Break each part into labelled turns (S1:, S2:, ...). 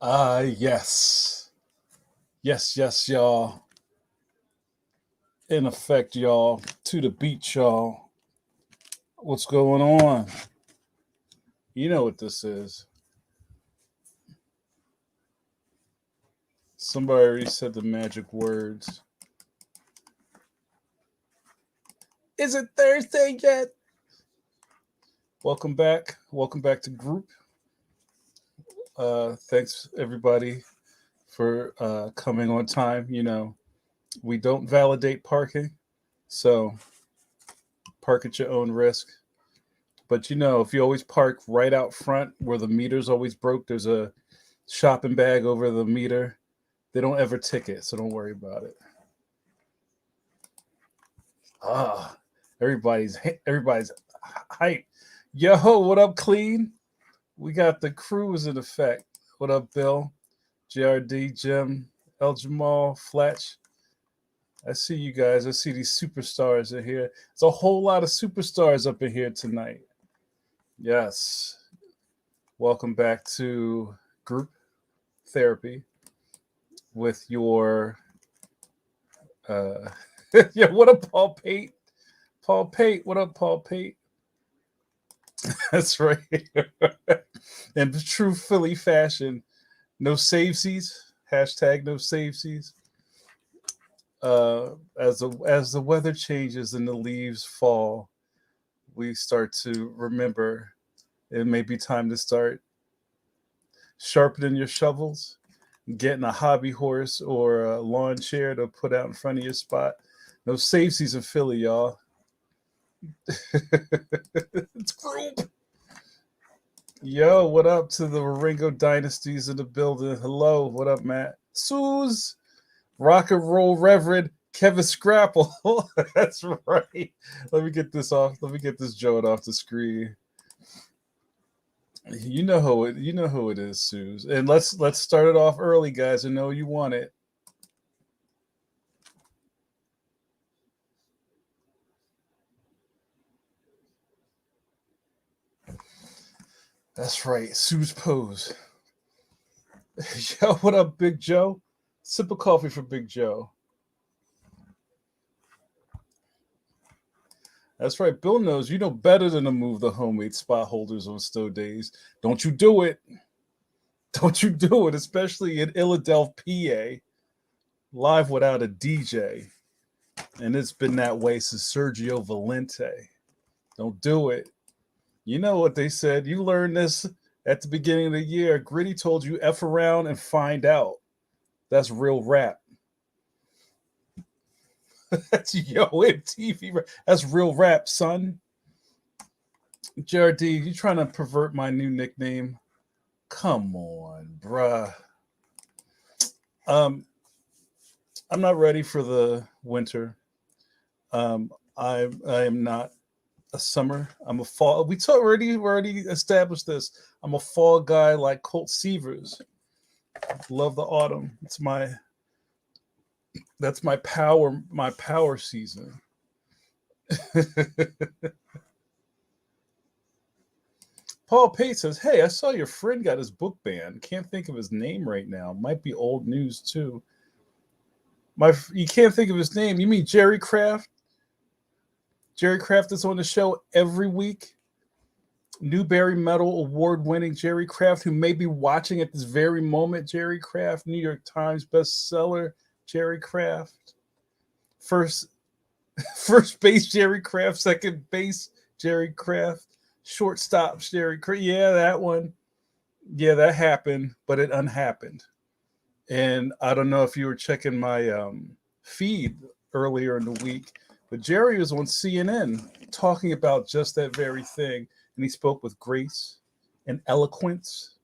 S1: Yes. Yes, y'all. In effect, y'all. To the beach, y'all. What's going on? You know what this is. Somebody already said the magic words. Is it Thursday yet? Welcome back. Welcome back to group. Thanks everybody for coming on time. We don't validate parking, so park at your own risk. But if you always park right out front where the meter's always broke, there's a shopping bag over the meter. They don't ever ticket, so don't worry about it. Ah, everybody's hype. Yo, what up, Clean? We got the crews in effect. What up, Bill? JRD, Jim, El Jamal, Fletch. I see you guys. I see these superstars in here. It's a whole lot of superstars up in here tonight. Yes. Welcome back to group therapy with your yeah, what up, Paul Pate? Paul Pate, what up, Paul Pate? That's right. In true Philly fashion, no savesies. Hashtag no savesies. As the weather changes and the leaves fall, we start to remember it may be time to start sharpening your shovels, getting a hobby horse or a lawn chair to put out in front of your spot. No savesies in Philly, y'all. It's group. Yo, what up to the Ringo dynasties in the building? Hello, what up, Matt? Suze, rock and roll Reverend Kevin Scrapple. That's right. Let me get this off. Let me get this joint off the screen. You know who it is, Suze. And let's start it off early, guys. I know you want it. That's right, Suze Pose. Yo, what up, Big Joe? Sip of coffee for Big Joe. That's right. Bill knows you know better than to move the homemade spot holders on snow days. Don't you do it. Don't you do it, especially in Philadelphia, live without a DJ. And it's been that way since Sergio Valente. Don't do it. You know what they said. You learned this at the beginning of the year. Gritty told you F around and find out. That's real rap. That's MTV. That's real rap, son. JRD, you trying to pervert my new nickname? Come on, bruh. Um, I'm not ready for the winter. I am not a summer. I'm a fall. We already established this. I'm a fall guy like Colt Seavers. Love the autumn. That's my power season. Paul Pate says, "Hey, I saw your friend got his book banned. Can't think of his name right now. Might be old news too. You can't think of his name. You mean Jerry Kraft? Jerry Kraft is on the show every week. Newbery Medal award winning Jerry Kraft, who may be watching at this very moment. Jerry Kraft, New York Times bestseller. Jerry Kraft, first first base Jerry Kraft, second base Jerry Kraft, shortstop Jerry Kraft. Yeah, that one. Yeah, that happened, but it unhappened. And I don't know if you were checking my feed earlier in the week, but Jerry was on CNN talking about just that very thing. And he spoke with grace and eloquence.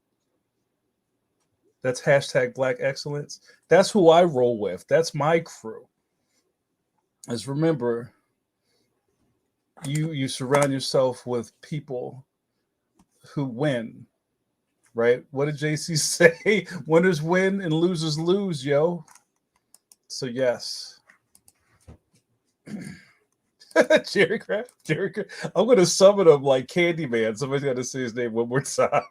S1: That's hashtag Black Excellence. That's who I roll with. That's my crew. Is remember, you surround yourself with people who win, right? What did JC say? Winners win and losers lose, yo. So yes. Jerry Kraft. I'm gonna summon him like Candyman. Somebody's got to say his name one more time.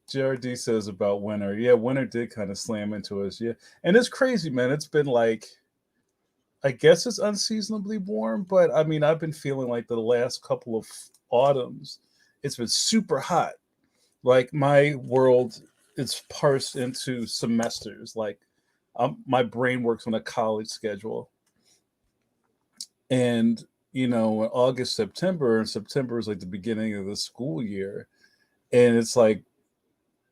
S1: JRD says about winter. Yeah, winter did kind of slam into us. Yeah, and it's crazy, man. It's been like, I guess it's unseasonably warm, but I mean, I've been feeling like the last couple of autumns, it's been super hot. Like my world is parsed into semesters. Like my brain works on a college schedule, and August, September, and September is like the beginning of the school year, and it's like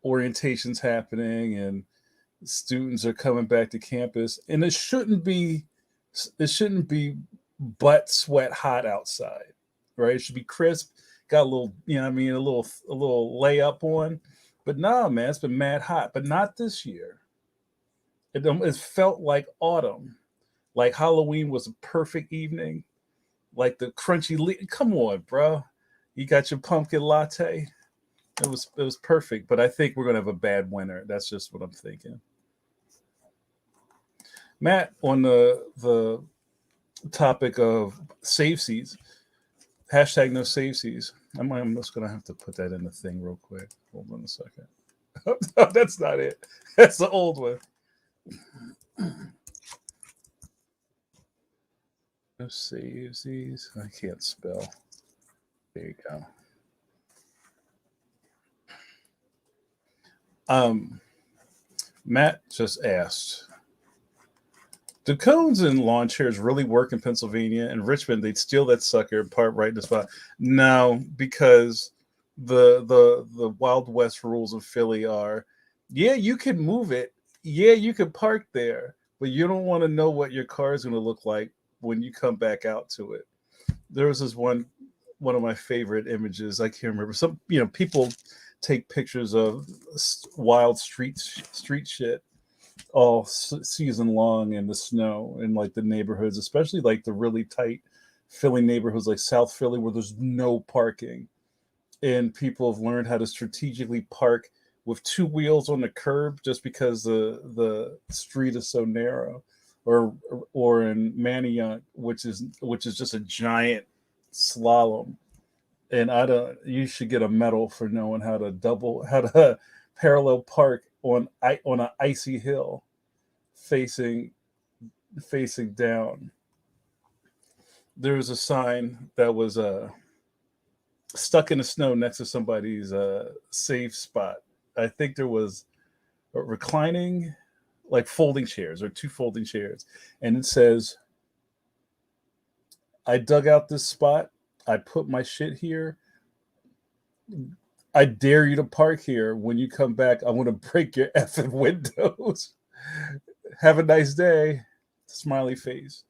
S1: orientations happening and students are coming back to campus, and it shouldn't be butt sweat hot outside, right? It should be crisp, got a little, what I mean, a little layup on. But nah, man, it's been mad hot, but not this year. It felt like autumn, like Halloween was a perfect evening, like the crunchy come on, bro. You got your pumpkin latte. It was perfect, but I think we're gonna have a bad winter. That's just what I'm thinking. Matt, on the topic of safe seas, hashtag no safe seas. I'm just gonna have to put that in the thing real quick. Hold on a second. No, that's not it. That's the old one. No safe seas. I can't spell. There you go. Um, Matt just asked, do cones and lawn chairs really work in Pennsylvania? In Richmond, they'd steal that sucker and park right in the spot. No, because the Wild West rules of Philly are, yeah, you can move it, yeah, you can park there, but you don't want to know what your car is going to look like when you come back out to it. There was this one of my favorite images. I can't remember. Some people take pictures of wild street shit all season long in the snow in like the neighborhoods, especially like the really tight Philly neighborhoods like South Philly where there's no parking. And people have learned how to strategically park with two wheels on the curb just because the street is so narrow. Or in Manayunk, which is just a giant slalom. And I don't you should get a medal for knowing how to parallel park on an icy hill facing facing down. There was a sign that was stuck in the snow next to somebody's safe spot. I think there was a reclining, like folding chairs or two folding chairs, and it says, "I dug out this spot. I put my shit here. I dare you to park here. When you come back, I'm gonna break your effing windows. Have a nice day." Smiley face.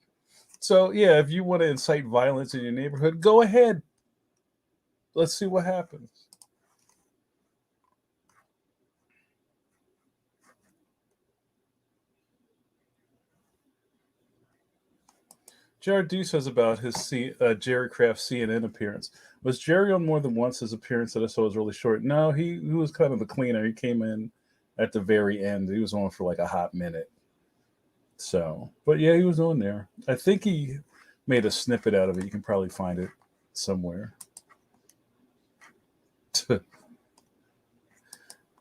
S1: So yeah, if you want to incite violence in your neighborhood, go ahead. Let's see what happens. Jared D says about his Jerry Kraft CNN appearance. Was Jerry on more than once? His appearance that I saw was really short. No, he was kind of the cleaner. He came in at the very end. He was on for like a hot minute. So, but yeah, he was on there. I think he made a snippet out of it. You can probably find it somewhere.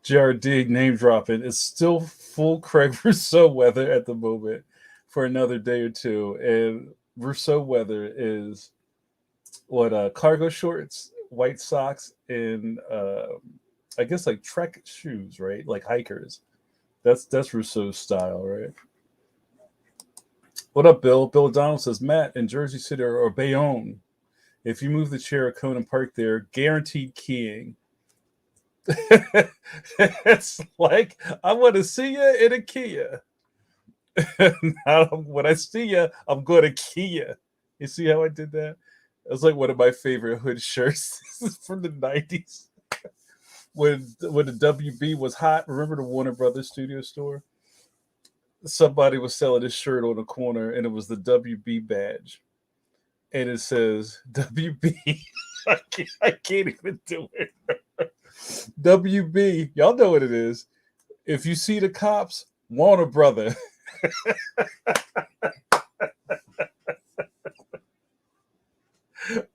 S1: JRD name dropping. It's still full Craig Rousseau weather at the moment for another day or two. And Rousseau weather is what cargo shorts, white socks, and I guess like trek shoes, right? Like hikers. That's Rousseau's style, right? What up, Bill? Bill Donald says, Matt in Jersey City or Bayonne. If you move the chair or cone and park there, guaranteed keying. It's like I want to see you in a Kia. Now, when I see you, I'm going to key you. You see how I did that? It was like one of my favorite hood shirts from the '90s when the WB was hot. Remember the Warner Brothers studio store? Somebody was selling this shirt on the corner, and it was the WB badge, and it says WB. I can't even do it. WB, y'all know what it is. If you see the cops, Warner Brother.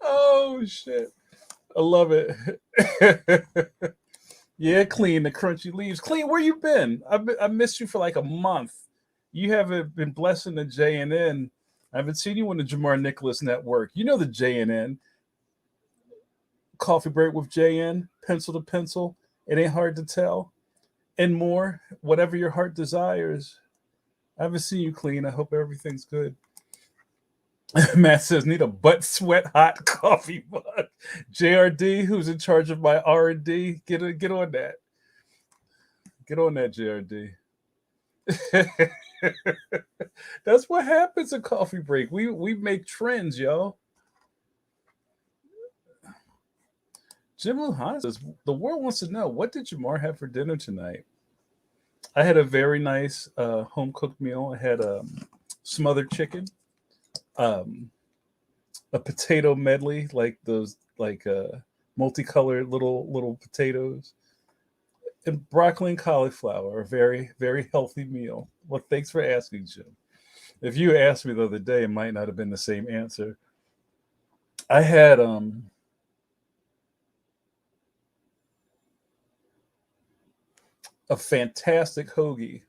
S1: Oh shit. I love it. Yeah, Clean, the crunchy leaves. Clean, where you been? I missed you for like a month. You haven't been blessing the JNN. I haven't seen you on the Jamar Nicholas Network. You know the JNN. Coffee break with JN, pencil to pencil. It ain't hard to tell. And more, whatever your heart desires. I haven't seen you clean. I hope everything's good. Matt says, need a butt sweat hot coffee mug. JRD, who's in charge of my R&D, get on that. Get on that, JRD. That's what happens at coffee break. We make trends, yo. Jim Luhan says the world wants to know, what did Jamar have for dinner tonight? I had a very nice home cooked meal. I had smothered chicken, um, a potato medley, like those like multicolored little potatoes, and broccoli and cauliflower. A very very healthy meal. Well, thanks for asking, Jim. If you asked me the other day, it might not have been the same answer. I had a fantastic hoagie,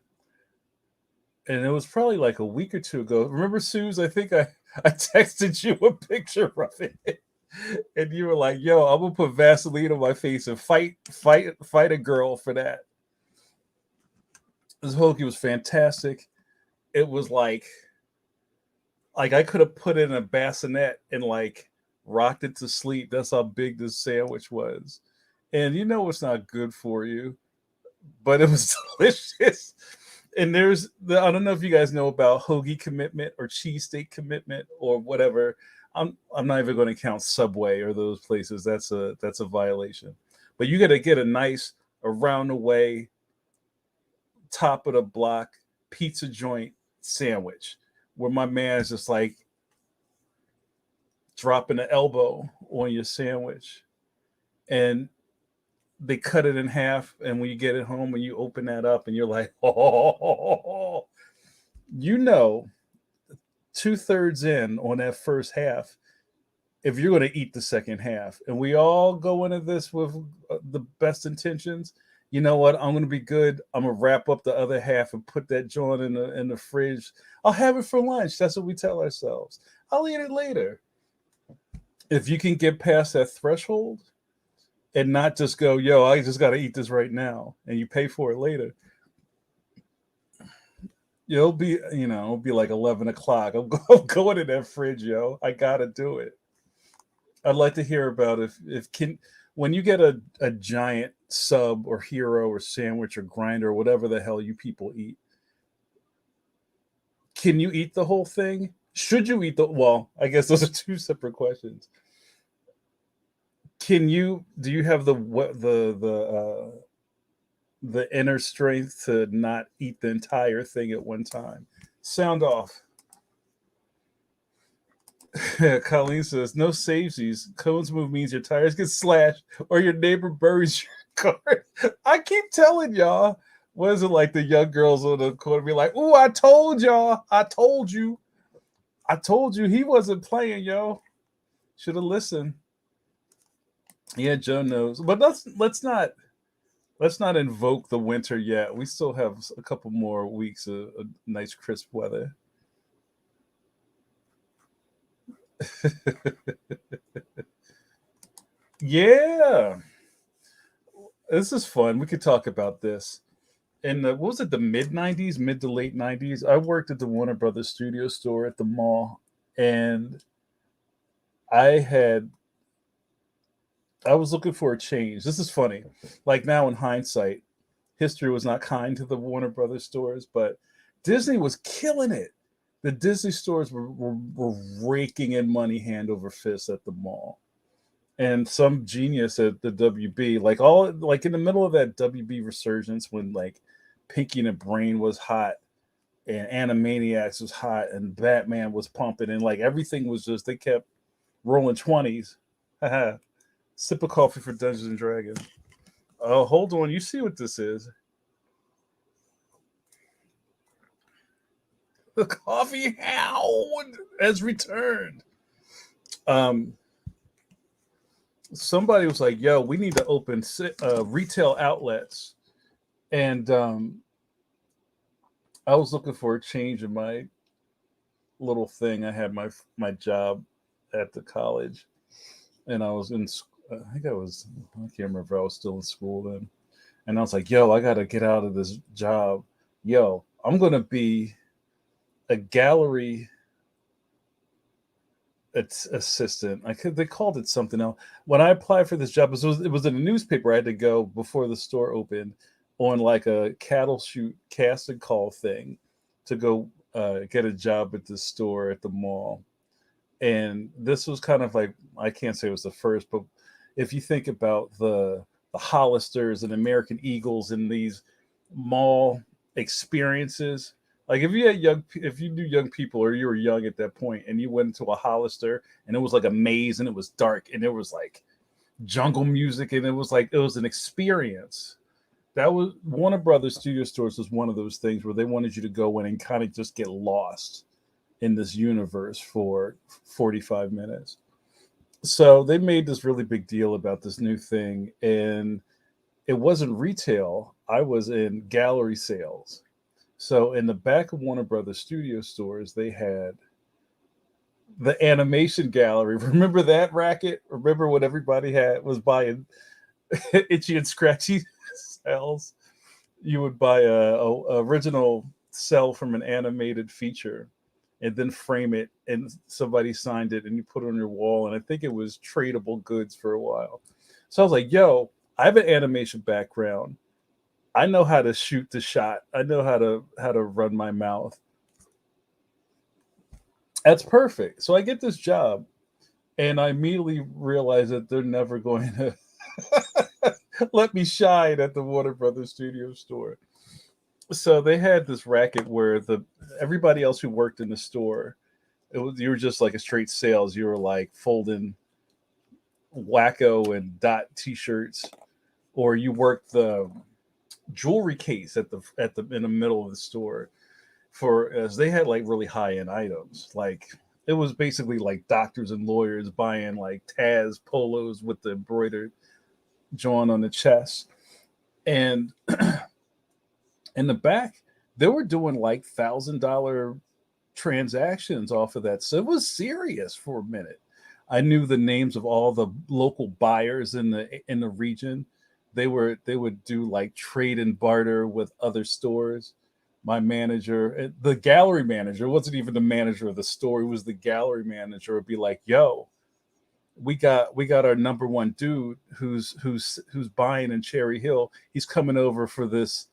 S1: and it was probably like a week or two ago. Remember, Suze? I think I texted you a picture of it, and you were like, "Yo, I'm gonna put Vaseline on my face and fight a girl for that." This hoagie was fantastic. It was like I could have put it in a bassinet and like rocked it to sleep. That's how big this sandwich was. And you know it's not good for you, but it was delicious. And I don't know if you guys know about hoagie commitment or cheesesteak commitment or whatever. I'm not even going to count Subway or those places. That's a violation. But you got to get a nice around the way, top of the block pizza joint sandwich where my man's just like dropping the elbow on your sandwich, and they cut it in half. And when you get it home and you open that up and you're like, oh, you know, 2/3 in on that first half, if you're going to eat the second half, and we all go into this with the best intentions, you know what? I'm going to be good. I'm going to wrap up the other half and put that joint in the fridge. I'll have it for lunch. That's what we tell ourselves. I'll eat it later. If you can get past that threshold and not just go, yo, I just got to eat this right now, and you pay for it later. It'll be like 11 o'clock. I'm going in that fridge, yo. I gotta do it. I'd like to hear about if can when you get a giant sub or hero or sandwich or grinder or whatever the hell you people eat. Can you eat the whole thing? Should you eat the well? I guess those are two separate questions. Do you have the inner strength to not eat the entire thing at one time? Sound off. Colleen says, no savesies. Cone's move means your tires get slashed or your neighbor buries your car. I keep telling y'all, what is it like the young girls on the corner be like, ooh, I told y'all. I told you. I told you he wasn't playing, yo. Should have listened. Yeah, Joe knows. But let's not invoke the winter yet. We still have a couple more weeks of nice crisp weather. Yeah, this is fun. We could talk about this. In what was it, the mid 90s, mid to late 90s? I worked at the Warner Brothers studio store at the mall, and I had I was looking for a change. This is funny. Like now in hindsight, history was not kind to the Warner Brothers stores, but Disney was killing it. The Disney stores were raking in money hand over fist at the mall. And some genius at the WB, like in the middle of that WB resurgence when like Pinky and the Brain was hot and Animaniacs was hot and Batman was pumping and like everything was just they kept rolling 20s. Haha. Sip of coffee for Dungeons and Dragons. Oh, hold on. You see what this is? The coffee hound has returned. Um, somebody was like, "Yo, we need to open retail outlets," and I was looking for a change in my little thing. I had my job at the college, and I was in. I think I was. I can't remember if I was still in school then. And I was like, "Yo, I gotta get out of this job. Yo, I'm gonna be a gallery assistant. I could They called it something else. When I applied for this job, it was in a newspaper. I had to go before the store opened on like a cattle shoot cast and call thing to go get a job at the store at the mall. And this was kind of like, I can't say it was the first, but if you think about the Hollisters and American Eagles and these mall experiences, like if you knew young people or you were young at that point and you went into a Hollister and it was like a maze and it was dark and there was like jungle music and it was an experience. That was Warner Brothers Studio Stores was one of those things where they wanted you to go in and kind of just get lost in this universe for 45 minutes. So they made this really big deal about this new thing, and it wasn't retail. I was in gallery sales. So in the back of Warner Brothers Studio Stores, they had the animation gallery. Remember that racket? Remember what everybody had was buying itchy and scratchy cells? You would buy a original cell from an animated feature and then frame it and somebody signed it and you put it on your wall, and I think it was tradable goods for a while. So I was like, yo, I have an animation background. I know how to shoot the shot. I know how to run my mouth. That's perfect. So I get this job and I immediately realize that they're never going to let me shine at the Warner Brothers Studio store. So they had this racket where the everybody else who worked in the store, you were just like a straight sales. You were like folding Wacko and Dot t-shirts, or you worked the jewelry case at the in the middle of the store for as they had like really high end items. Like it was basically like doctors and lawyers buying like Taz polos with the embroidered joint on the chest. And in the back, they were doing like $1,000 transactions off of that. So it was serious for a minute. I knew the names of all the local buyers in the region. They would do like trade and barter with other stores. My manager, the gallery manager, wasn't even the manager of the store. He was the gallery manager. Would be like, "Yo, we got our number one dude who's buying in Cherry Hill. He's coming over for this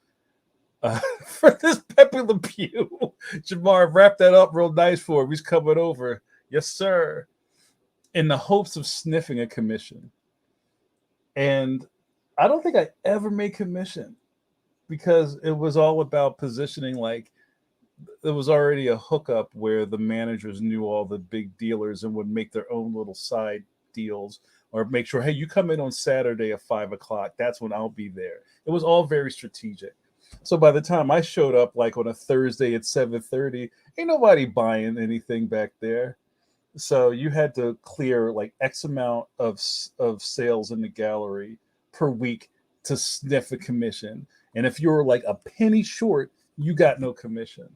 S1: for this Pepe Le Pew. Jamar, wrap that up real nice for him. He's coming over. Yes, sir." In the hopes of sniffing a commission. And I don't think I ever made commission because it was all about positioning. Like there was already a hookup where the managers knew all the big dealers and would make their own little side deals or make sure, hey, you come in on Saturday at 5 o'clock. That's when I'll be there. It was all very strategic. So by the time I showed up, like on a Thursday at 7:30, ain't nobody buying anything back there. So you had to clear like X amount of sales in the gallery per week to sniff a commission. And if you were like a penny short, you got no commission.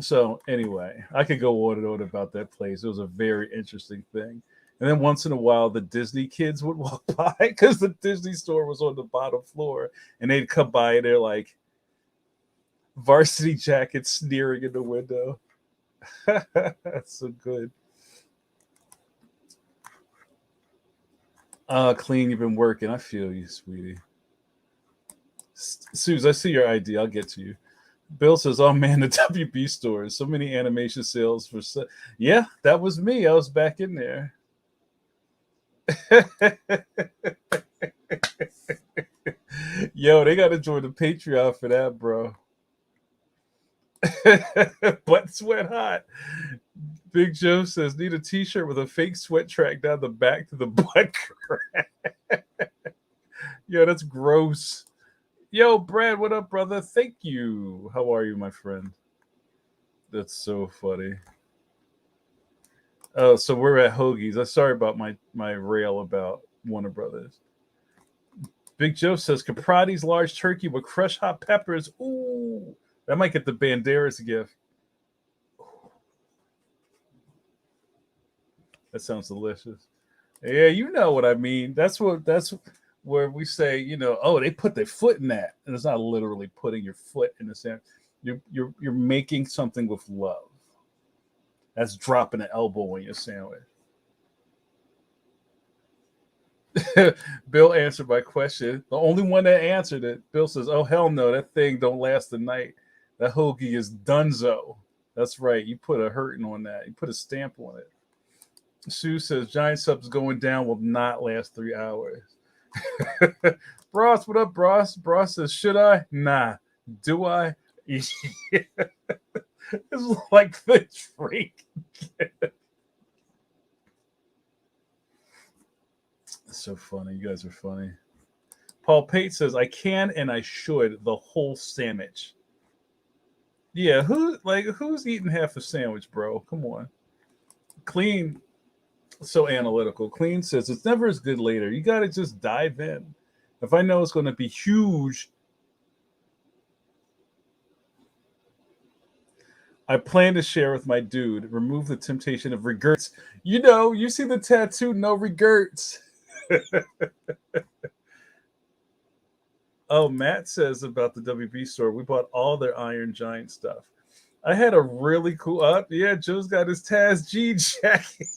S1: So anyway, I could go on and on about that place. It was a very interesting thing. And then once in a while, the Disney kids would walk by because the Disney store was on the bottom floor, and they'd come by and they're like varsity jackets sneering in the window. That's so good. Clean, you've been working. I feel you, sweetie. Suze, I see your ID. I'll get to you. Bill says, "Oh man, the WB stores, so many animation sales for." Yeah, that was me. I was back in there. Yo, they got to join the Patreon for that, bro. Butt sweat hot. Big Joe says, "Need a T-shirt with a fake sweat track down the back to the butt crack." Yo, that's gross. Yo, Brad, what up, brother? Thank you. How are you, my friend? That's so funny. Oh, so we're at Hoagie's. I'm sorry about my rail about Warner Brothers. Big Joe says Caprati's large turkey with crushed hot peppers. Ooh, that might get the Banderas gift. That sounds delicious. Yeah, you know what I mean. That's where we say, oh, they put their foot in that. And it's not literally putting your foot in the sand. You're making something with love. That's dropping an elbow on your sandwich. Bill answered my question. The only one that answered it, Bill says, oh, hell no, that thing don't last the night. That hoagie is dunzo. That's right. You put a hurting on that. You put a stamp on it. Sue says, Giant subs going down will not last 3 hours. Bros, what up, Bros? Bros says, should I? Nah. Do I? It's like the freak. So funny. You guys are funny. Paul Pate says, I can and I should the whole sandwich. Yeah, who's eating half a sandwich, bro? Come on. Clean, so analytical. Clean says, it's never as good later. You got to just dive in. If I know it's going to be huge, I plan to share with my dude. Remove the temptation of regrets. You see the tattoo, no regrets. Oh, Matt says about the WB store, we bought all their Iron Giant stuff. I had a really cool yeah, Joe's got his Taz G jacket.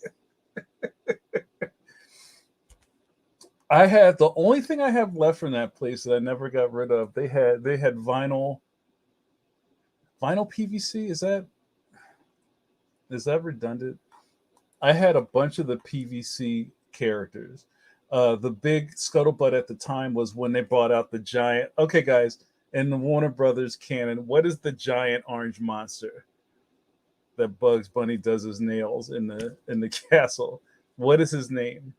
S1: I had the only thing I have left from that place that I never got rid of. They had vinyl PVC. Is that redundant? I had a bunch of the PVC characters. The big scuttlebutt at the time was when they brought out the giant. Okay, guys, in the Warner Brothers canon, what is the giant orange monster that Bugs Bunny does his nails in the castle? What is his name?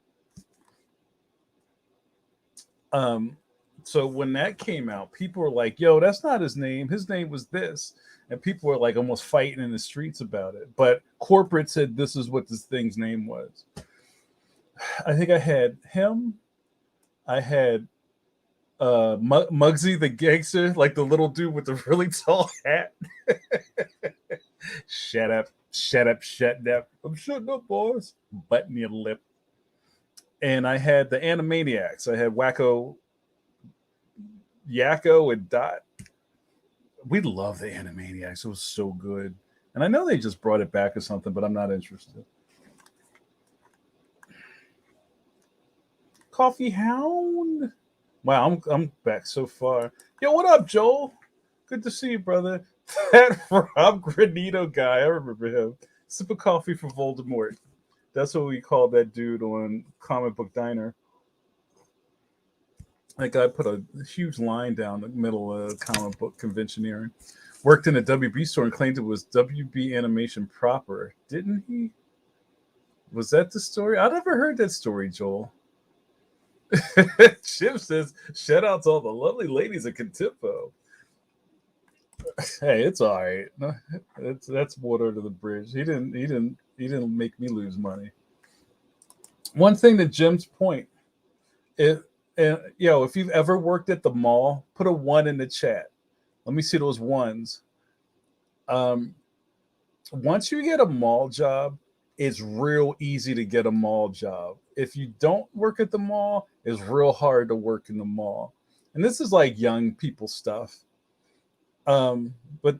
S1: So when that came out, people were like, yo, that's not his name. His name was this. And people were like almost fighting in the streets about it. But corporate said this is what this thing's name was. I think I had him. I had Muggsy the gangster, like the little dude with the really tall hat. Shut up. I'm shutting up, boys. Button your lip. And I had the Animaniacs. I had Wacko, Yakko, and Dot. We love the Animaniacs. It was so good. And I know they just brought it back or something, but I'm not interested. Coffee Hound. Wow, I'm back so far. Yo, what up, Joel? Good to see you, brother. That Rob Granito guy, I remember him. Sip of coffee for Voldemort. That's what we called that dude on Comic Book Diner. That guy put a huge line down the middle of comic book conventioneering. Worked in a WB store and claimed it was WB Animation proper. Didn't he? Was that the story? I never heard that story, Joel. Chip says, shout out to all the lovely ladies at Contempo. Hey, it's all right. That's water under the bridge. He didn't make me lose money. One thing to Jim's point, if you've ever worked at the mall, put a 1 in the chat. Let me see those ones. Once you get a mall job, it's real easy to get a mall job. If you don't work at the mall, it's real hard to work in the mall. And this is like young people stuff. But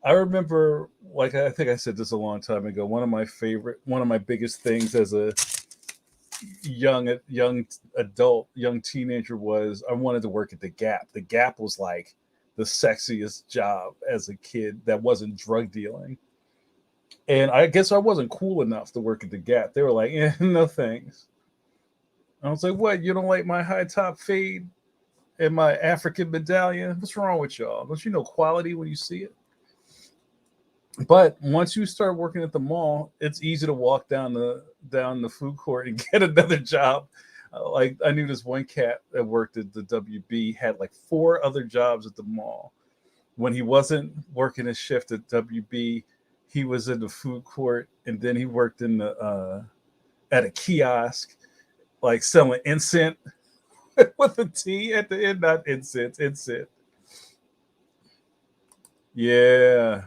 S1: I remember, like I think I said this a long time ago, one of my biggest things as a young adult, young teenager was I wanted to work at the Gap. The Gap was like the sexiest job as a kid that wasn't drug dealing. And I guess I wasn't cool enough to work at the Gap. They were like, no thanks. I was like, what? You don't like my high top fade and my African medallion? What's wrong with y'all? Don't you know quality when you see it? But once you start working at the mall, it's easy to walk down the food court and get another job. Like I knew this one cat that worked at the WB had like 4 other jobs at the mall. When he wasn't working his shift at WB, he was in the food court, and then he worked in the at a kiosk. like selling incense with a T at the end, not incense, incense. Yeah.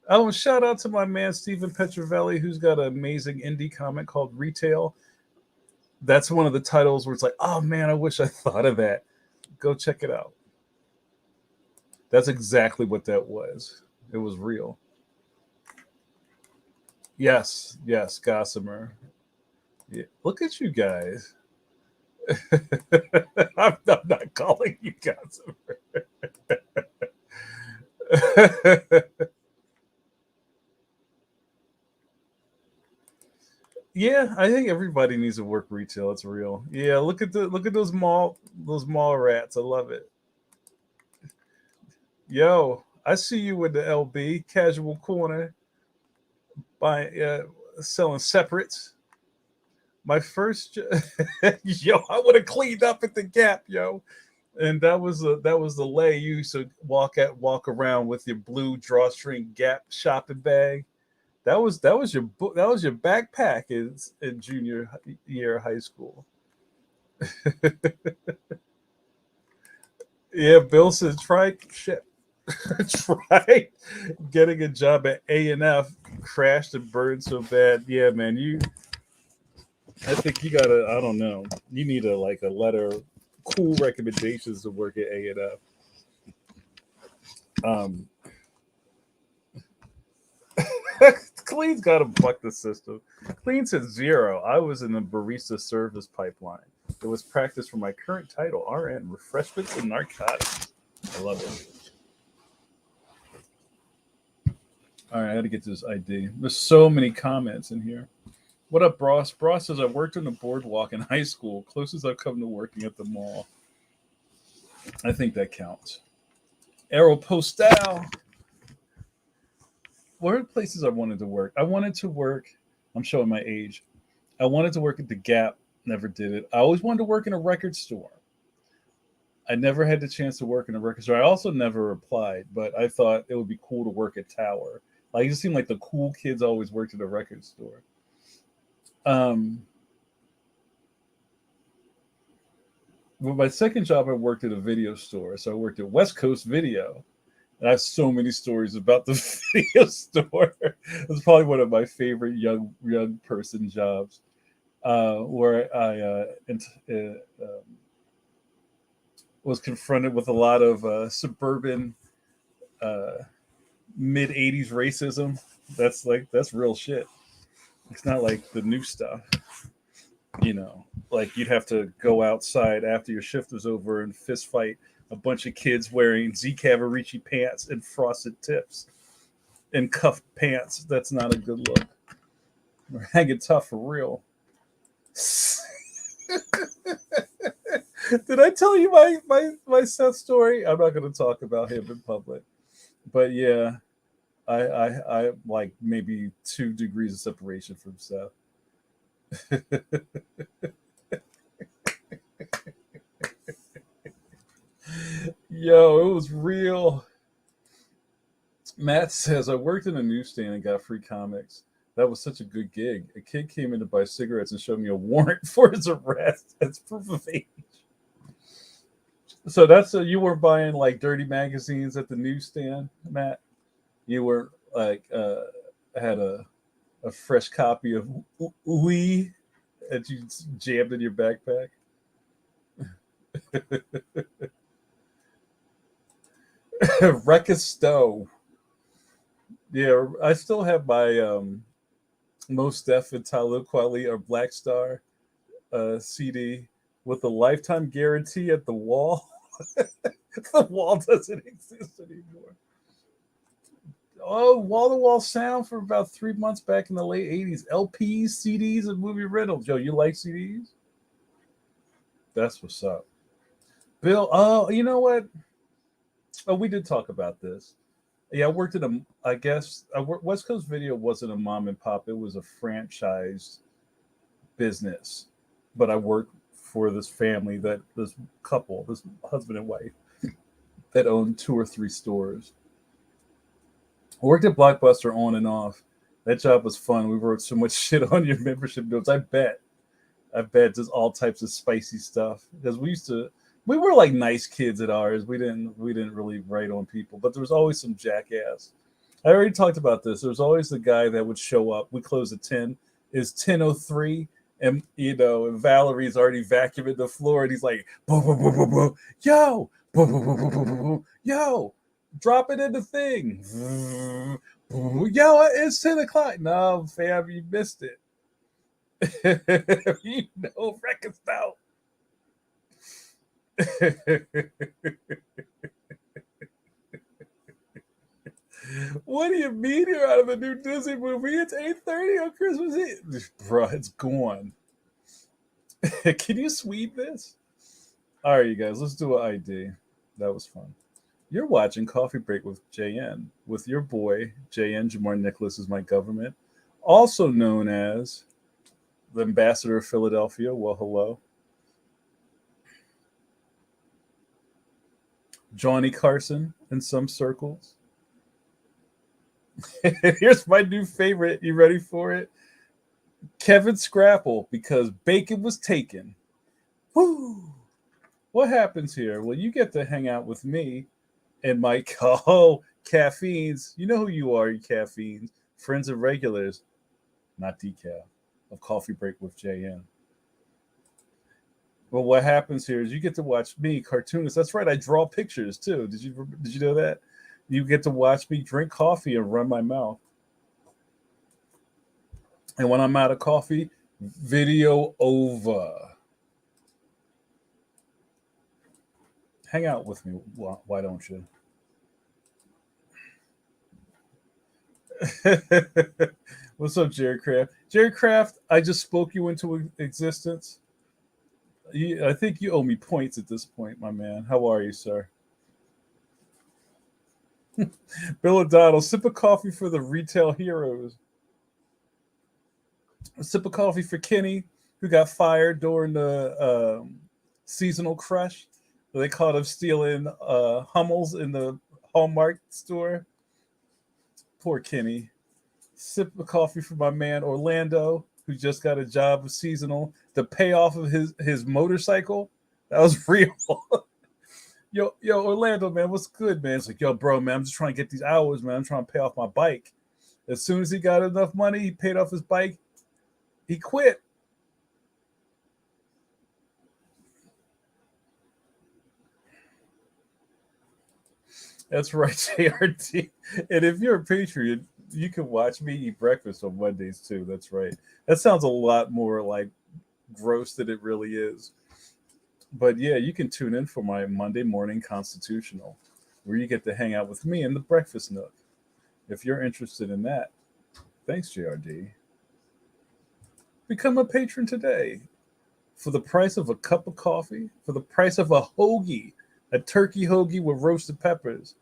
S1: Oh, and shout out to my man Stephen Petrovelli, who's got an amazing indie comic called Retail. That's one of the titles where it's like, oh man, I wish I thought of that. Go check it out. That's exactly what that was. It was real. Yes, yes, Gossamer. Yeah. Look at you guys. I'm not calling you Gossamer. Yeah, I think everybody needs to work retail. It's real. Yeah, look at those mall rats. I love it. Yo, I see you with the LB casual corner by selling separates. My first, yo, I would have cleaned up at the Gap, yo, and that was the lay. You used to walk around with your blue drawstring Gap shopping bag. That was your book. That was your backpack in junior year of high school. Yeah, Bill said try shit. Try getting a job at A&F, crashed and burned so bad. Yeah, man, I think you gotta. I don't know. You need a letter, cool recommendations to work at A&F. Um, Clean's got to buck the system. Clean said zero. I was in the barista service pipeline. It was practice for my current title, RN, refreshments and narcotics. I love it. All right, I got to get to this ID. There's so many comments in here. What up, Bross? Bross says I worked on the boardwalk in high school, closest I've come to working at the mall. I think that counts. Aeropostale. What are places I wanted to work? I wanted to work. I'm showing my age. I wanted to work at the Gap. Never did it. I always wanted to work in a record store. I never had the chance to work in a record store. I also never applied, but I thought it would be cool to work at Tower. Like it just seemed like the cool kids always worked at a record store. Um, well, my second job, I worked at a video store. So I worked at West Coast Video. And I have so many stories about the video store. It's probably one of my favorite young person jobs, where I was confronted with a lot of suburban uh, mid '80s racism. That's real shit. It's not like the new stuff, you know. Like you'd have to go outside after your shift was over and fist fight a bunch of kids wearing Z Cavaricci pants and frosted tips and cuffed pants. That's not a good look. We're hanging tough for real. Did I tell you my Seth story? I'm not going to talk about him in public, but yeah, I like maybe 2 degrees of separation from Seth. Yo, it was real. Matt says I worked in a newsstand and got free comics. That was such a good gig. A kid came in to buy cigarettes and showed me a warrant for his arrest as proof of age. So you were buying like dirty magazines at the newsstand, Matt. You were like had a fresh copy of Ooey that you jammed in your backpack. Rekisto. Yeah, I still have my Most Def and Talib Kweli or Black Star CD with a lifetime guarantee at the wall. The wall doesn't exist anymore. Oh, wall to wall sound for about 3 months back in the late '80s. LPs, CDs, and movie rentals. Joe, you like CDs? That's what's up. Bill, oh, you know what? Oh, we did talk about this. Yeah, I worked at I guess, West Coast Video wasn't a mom and pop. It was a franchise business. But I worked for this family this couple, this husband and wife, that owned 2 or 3 stores. I worked at Blockbuster on and off. That job was fun. We wrote so much shit on your membership notes. I bet I bet just all types of spicy stuff because we were like nice kids at ours. We didn't really write on people, but there was always some jackass. I already talked about this. There was always the guy that would show up. We close at 10. It's 10:03, and and Valerie's already vacuuming the floor, and he's like, "Boo, boo, boo, boo, boo. Yo, boo, boo, boo, boo, boo, boo, boo. Yo, drop it in the thing. Yo, it's 10 o'clock. No, fam, you missed it. Records out. What do you mean you're out of a new Disney movie? It's 8:30 on Christmas Eve. Bruh, it's gone. Can you sweep this? All right, you guys, let's do an ID. That was fun. You're watching Coffee Break with JN, with your boy, JN Jamar Nicholas is my government, also known as the ambassador of Philadelphia. Well, hello. Johnny Carson in some circles. Here's my new favorite. You ready for it? Kevin Scrapple, because bacon was taken. Woo! What happens here? Well, you get to hang out with me and my caffeines. You know who you are, you caffeines. Friends and regulars, not decaf, of Coffee Break with JN. Well, what happens here is you get to watch me, cartoonist. That's right, I draw pictures too. Did you know that? You get to watch me drink coffee and run my mouth. And when I'm out of coffee, video over. Hang out with me. Why don't you? What's up, Jerry Kraft? Jerry Kraft, I just spoke you into existence. I think you owe me points at this point, my man. How are you, sir? Bill O'Donnell, sip of coffee for the retail heroes. A sip of coffee for Kenny, who got fired during the seasonal crush. They caught him stealing Hummels in the Hallmark store. Poor Kenny. Sip of coffee for my man Orlando, who just got a job with seasonal. The payoff of his motorcycle, that was real. Yo, Orlando, man, what's good, man? It's like, yo, bro, man, I'm just trying to get these hours, man. I'm trying to pay off my bike. As soon as he got enough money, he paid off his bike. He quit. That's right, JRT. And if you're a Patriot, you can watch me eat breakfast on Mondays too. That's right. That sounds a lot more like gross than it really is. But yeah, you can tune in for my Monday morning constitutional, where you get to hang out with me in the breakfast nook. If you're interested in that, thanks, JRD. Become a patron today. For the price of a cup of coffee, for the price of a hoagie, a turkey hoagie with roasted peppers,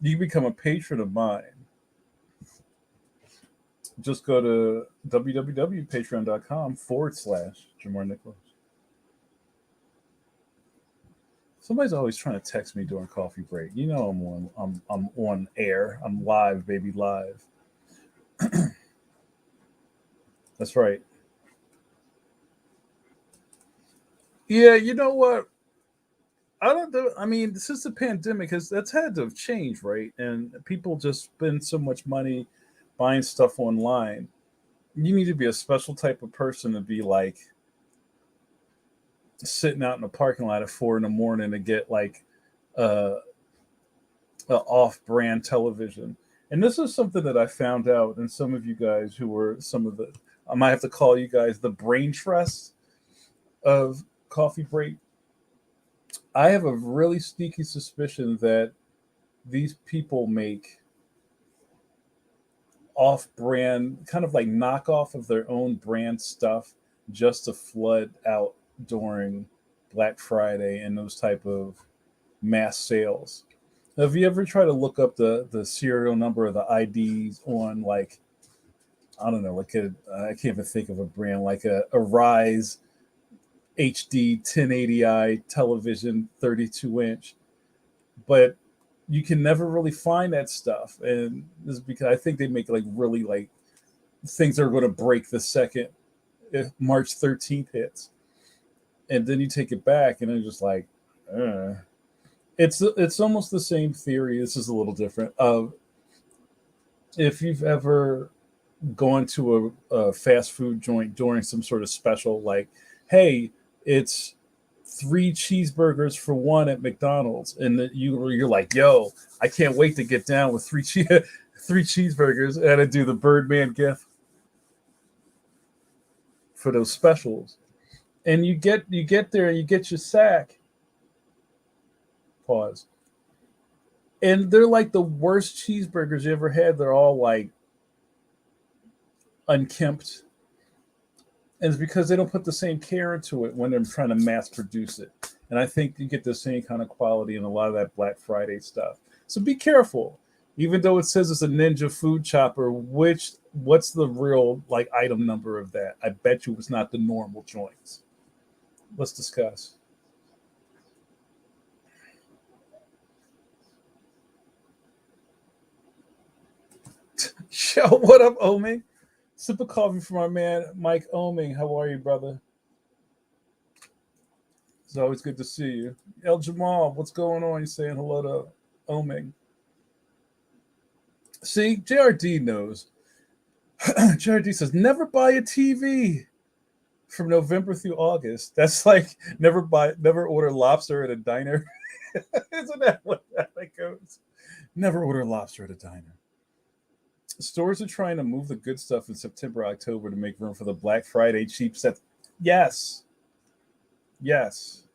S1: you become a patron of mine. Just go to www.patreon.com/Jamar Nicholas. Somebody's always trying to text me during coffee break. You know I'm on air. I'm live, baby, live. That's right. Yeah, you know what? I don't know. I mean, since the pandemic that's had to have changed, right? And people just spend so much money buying stuff online. You need to be a special type of person to be like sitting out in a parking lot at 4 a.m. to get like uh, a off-brand television. And this is something that I found out, and some of you guys who were some of the, I might have to call you guys the brain trust of Coffee Break. I have a really sneaky suspicion that these people make off-brand, kind of like knockoff of their own brand stuff, just to flood out during Black Friday and those type of mass sales. Have you ever tried to look up the serial number of the IDs on, like, I don't know, like I can't even think of a brand, like a Rise HD 1080i television 32-inch, but you can never really find that stuff, and this is because I think they make like really like things that are going to break the second if March 13th hits, and then you take it back, and it's just like, it's almost the same theory. This is a little different. Of if you've ever gone to a fast food joint during some sort of special, like, hey, it's three cheeseburgers for one at McDonald's, and that you're like, yo, I can't wait to get down with three cheeseburgers, and I do the Birdman gif for those specials, and you get there, you get your sack. Pause. And they're like the worst cheeseburgers you ever had. They're all like unkempt, and it's because they don't put the same care into it when they're trying to mass produce it. And I think you get the same kind of quality in a lot of that Black Friday stuff. So be careful. Even though it says it's a Ninja food chopper, what's the real like item number of that? I bet you it's not the normal joints. Let's discuss. Yo, what up, Oming? Sip of coffee for my man Mike Oming. How are you, brother? It's always good to see you. El Jamal, what's going on? You saying hello to Oming? See, JRD knows. JRD says never buy a TV from November through August. That's like never order lobster at a diner. Isn't that what that goes? Never order lobster at a diner. Stores are trying to move the good stuff in September, October to make room for the Black Friday cheap set. Yes. Yes.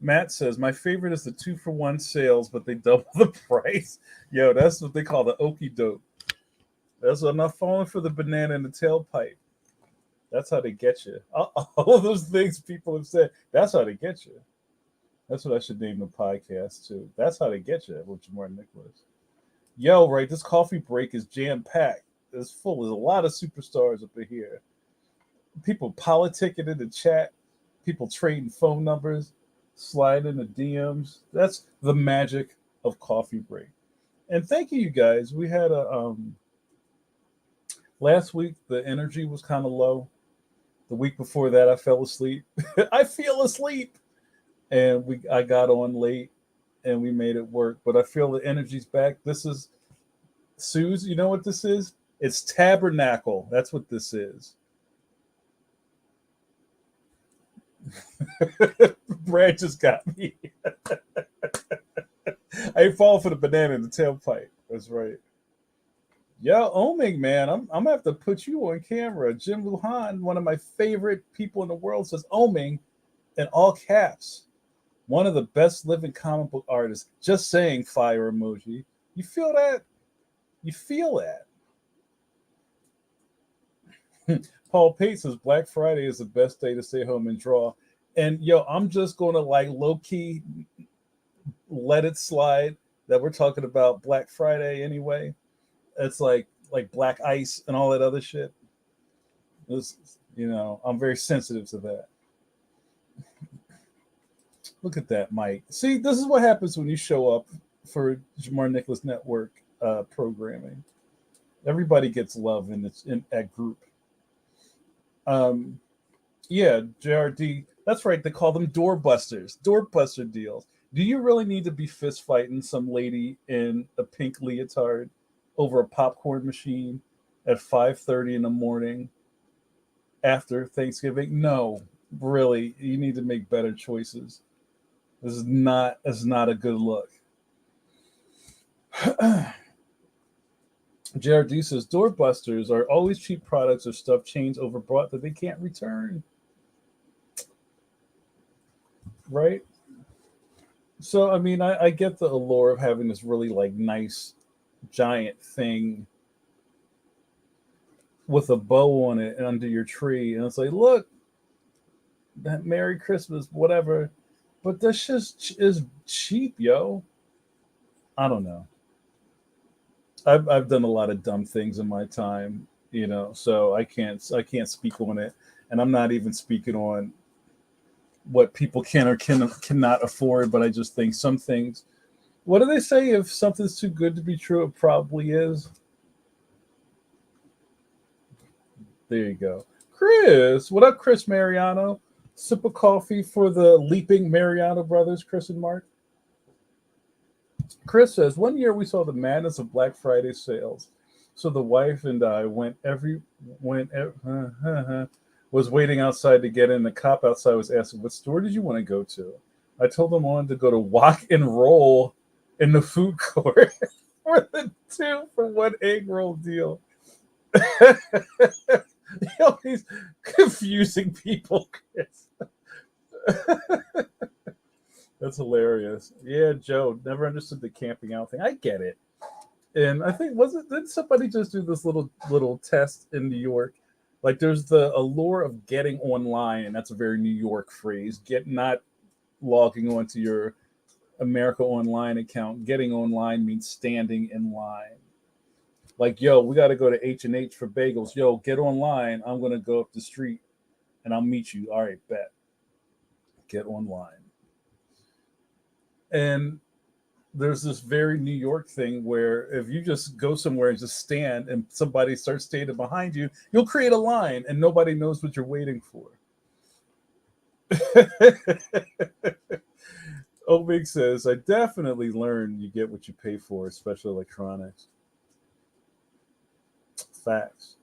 S1: Matt says, my favorite is the 2-for-1 sales, but they double the price. Yo, that's what they call the okey doke. That's what I'm not falling for the banana in the tailpipe. That's how they get you. All of those things people have said, that's how they get you. That's what I should name the podcast too. That's how they get you with Jamar Nicholas. Yo, right, this coffee break is jam-packed. It's full. There's a lot of superstars up in here. People politicking in the chat. People trading phone numbers, sliding in the DMs. That's the magic of coffee break. And thank you guys. We had a last week the energy was kind of low. The week before that I fell asleep. I feel asleep. And I got on late and we made it work. But I feel the energy's back. This is Suze, you know what this is? It's Tabernacle. That's what this is. Brad just got me. I ain't falling for the banana in the tailpipe. That's right. Yeah, Oming, man, I'm gonna have to put you on camera. Jim Luhan, one of my favorite people in the world, says Oming in all caps. One of the best living comic book artists. Just saying, fire emoji. You feel that? You feel that? Paul Pate says Black Friday is the best day to stay home and draw. And yo, I'm just gonna like low key let it slide that we're talking about Black Friday anyway. It's like black ice and all that other shit. I'm very sensitive to that. Look at that, Mike. See, this is what happens when you show up for Jamar Nicholas Network programming. Everybody gets love in that group. Yeah, JRD. That's right. They call them doorbusters. Doorbuster deals. Do you really need to be fist fighting some lady in a pink leotard over a popcorn machine at 5:30 in the morning after Thanksgiving? No, really. You need to make better choices. This is not a good look. JRD says doorbusters are always cheap products or stuff chains overbought that they can't return. Right? So I mean, I get the allure of having this really like nice giant thing with a bow on it and under your tree, and it's like, look, that Merry Christmas, whatever. But this just is cheap, yo. I don't know. I've done a lot of dumb things in my time, so I can't speak on it, and I'm not even speaking on what people can or cannot afford. But I just think some things. What do they say? If something's too good to be true, it probably is. There you go. Chris, what up, Chris Mariano? Sip of coffee for the leaping Mariano brothers, Chris and Mark. Chris says, one year we saw the madness of Black Friday sales. So the wife and I was waiting outside to get in. The cop outside was asking, what store did you want to go to? I told him I wanted to go to Walk and Roll in the food court for the 2-for-1 egg roll deal. He's confusing people, Chris. That's hilarious. Yeah, Joe, never understood the camping out thing. I get it. And I think did somebody just do this little test in New York? Like there's the allure of getting online, and that's a very New York phrase. Not logging onto your America Online account. Getting online means standing in line. Like, yo, we got to go to H&H for bagels. Yo, get online. I'm going to go up the street and I'll meet you. All right, bet. Get online. And there's this very New York thing where if you just go somewhere and just stand and somebody starts standing behind you, you'll create a line and nobody knows what you're waiting for. Obig says, I definitely learned you get what you pay for, especially electronics. Facts.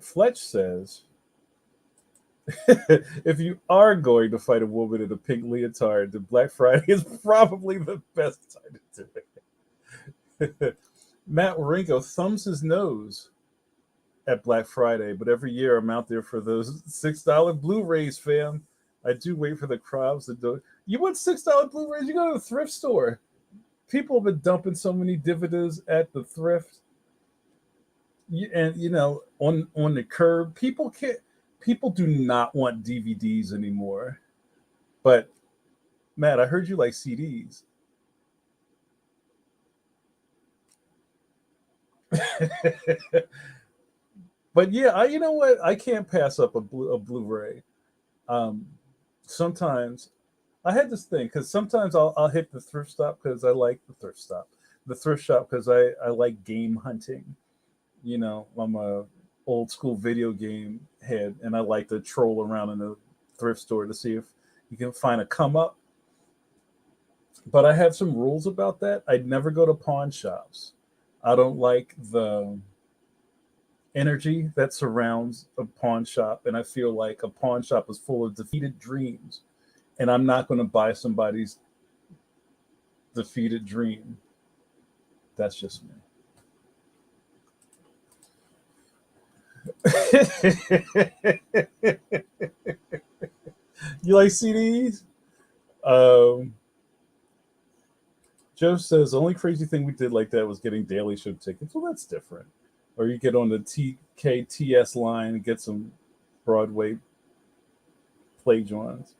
S1: Fletch says, if you are going to fight a woman in a pink leotard, then Black Friday is probably the best time to do it. Matt Warinko thumbs his nose at Black Friday, but every year I'm out there for those $6 Blu-rays, fam. I do wait for the crowds to do it. You want $6 Blu-rays? You go to the thrift store. People have been dumping so many dividends at the thrift. And on the curb, people do not want DVDs anymore. But Matt, I heard you like CDs. But yeah, you know what? I can't pass up a Blu-ray. Sometimes I had this thing because sometimes I'll hit the thrift stop because I like the thrift shop because I like game hunting. I'm a old school video game head, and I like to troll around in the thrift store to see if you can find a come up. But I have some rules about that. I'd never go to pawn shops. I don't like the energy that surrounds a pawn shop, and I feel like a pawn shop is full of defeated dreams, and I'm not going to buy somebody's defeated dream. That's just me. You like CDs? Joe says the only crazy thing we did like that was getting Daily Show tickets. Well, that's different. Or you get on the TKTS line and get some Broadway play joints.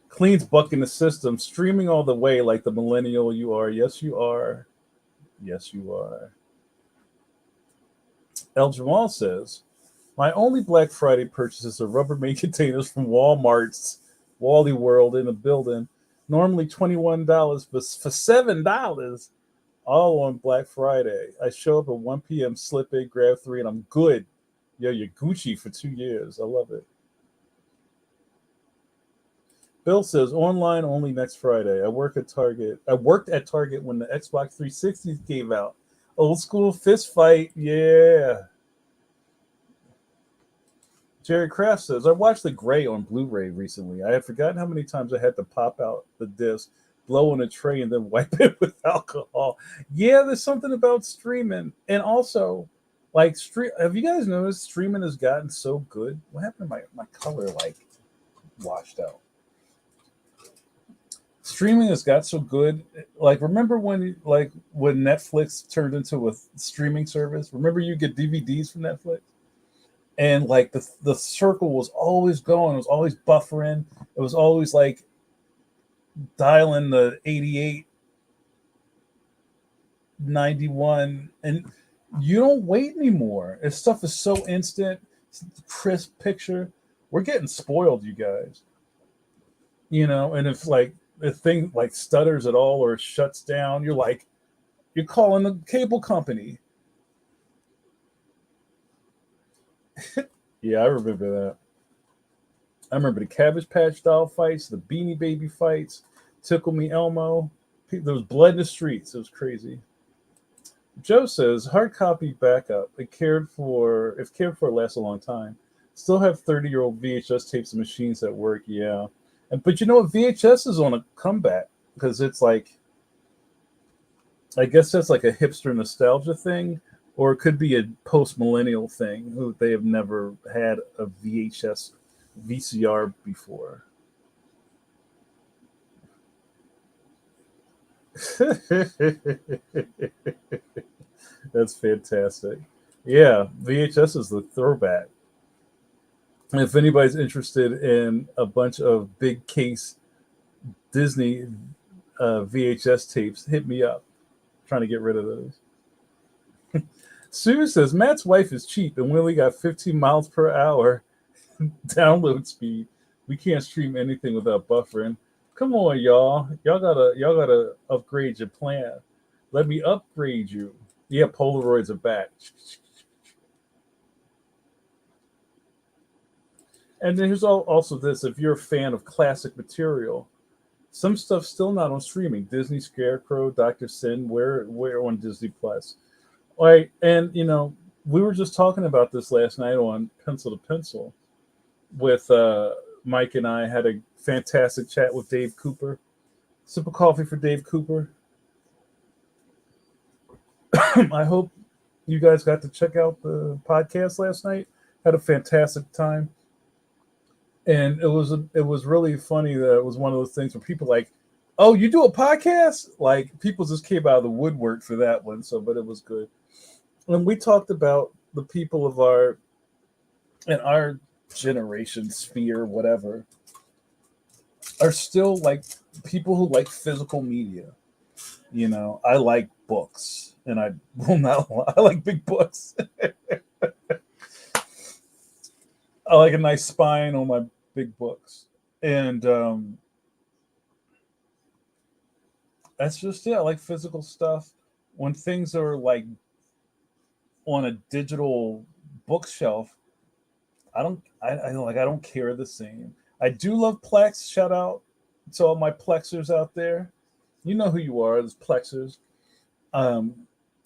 S1: Cleans buck in the system, streaming all the way like the millennial you are. Yes, you are. Yes, you are. El Jamal says, my only Black Friday purchases are Rubbermaid containers from Walmart's Wally World in the building. Normally $21, but for $7, all on Black Friday. I show up at 1 p.m., slip in, grab 3, and I'm good. Yo, you're Gucci for 2 years. I love it. Bill says, online only next Friday. I worked at Target when the Xbox 360 came out. Old school fist fight. Yeah. Jerry Kraft says, I watched The Gray on Blu-ray recently. I had forgotten how many times I had to pop out the disc, blow on a tray, and then wipe it with alcohol. Yeah, there's something about streaming. And also, have you guys noticed streaming has gotten so good? What happened to my color, washed out? Streaming has got so good. Remember when Netflix turned into a streaming service? Remember you get DVDs from Netflix? And the circle was always going, it was always buffering, it was always dialing the 88, 91, and you don't wait anymore. This stuff is so instant, crisp picture. We're getting spoiled, you guys. And if the thing stutters at all or shuts down, you're calling the cable company. Yeah, I remember that. I remember the Cabbage Patch Doll fights, the Beanie Baby fights, Tickle Me Elmo. There was blood in the streets. It was crazy. Joe says hard copy backup. If cared for, lasts a long time. Still have 30-year-old VHS tapes and machines at work. Yeah, but you know what? VHS is on a comeback because it's like, I guess that's like a hipster nostalgia thing, or it could be a post millennial thing who they have never had a VHS VCR before. That's fantastic. Yeah, VHS is the throwback. If anybody's interested in a bunch of big case Disney VHS tapes, hit me up. I'm trying to get rid of those. Sue says Matt's wife is cheap and we only got 15 miles per hour download speed. We can't stream anything without buffering. Come on, y'all. Y'all gotta upgrade your plan. Let me upgrade you. Yeah, Polaroids are back. And then here's also this: if you're a fan of classic material, some stuff's still not on streaming. Disney Scarecrow, Doctor Sin, where on Disney Plus. All right, and we were just talking about this last night on Pencil to Pencil with Mike and I had a fantastic chat with Dave Cooper. Sip of coffee for Dave Cooper. I hope you guys got to check out the podcast last night. Had a fantastic time, and it was really funny that it was one of those things where people like, oh, you do a podcast? Like people just came out of the woodwork for that one. So, but it was good. And we talked about the people of our generation sphere, whatever, are still like people who like physical media. I like books, and I will not. I like big books. I like a nice spine on my big books, and that's just I like physical stuff. When things are like on a digital bookshelf, I don't care the same. I do love Plex. Shout out to all my Plexers out there. You know who you are, those Plexers. Um,